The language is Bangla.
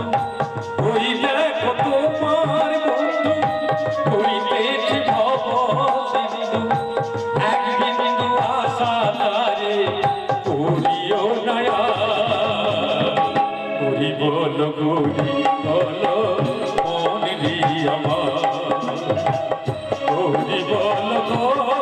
বন্ধু হইলে তোমার বন্ধু হইতেছি ভব সিন্ধু এক বিন্দু আশা তারে করিও নয়া করি বল গরি বল মন রি আমার করি বল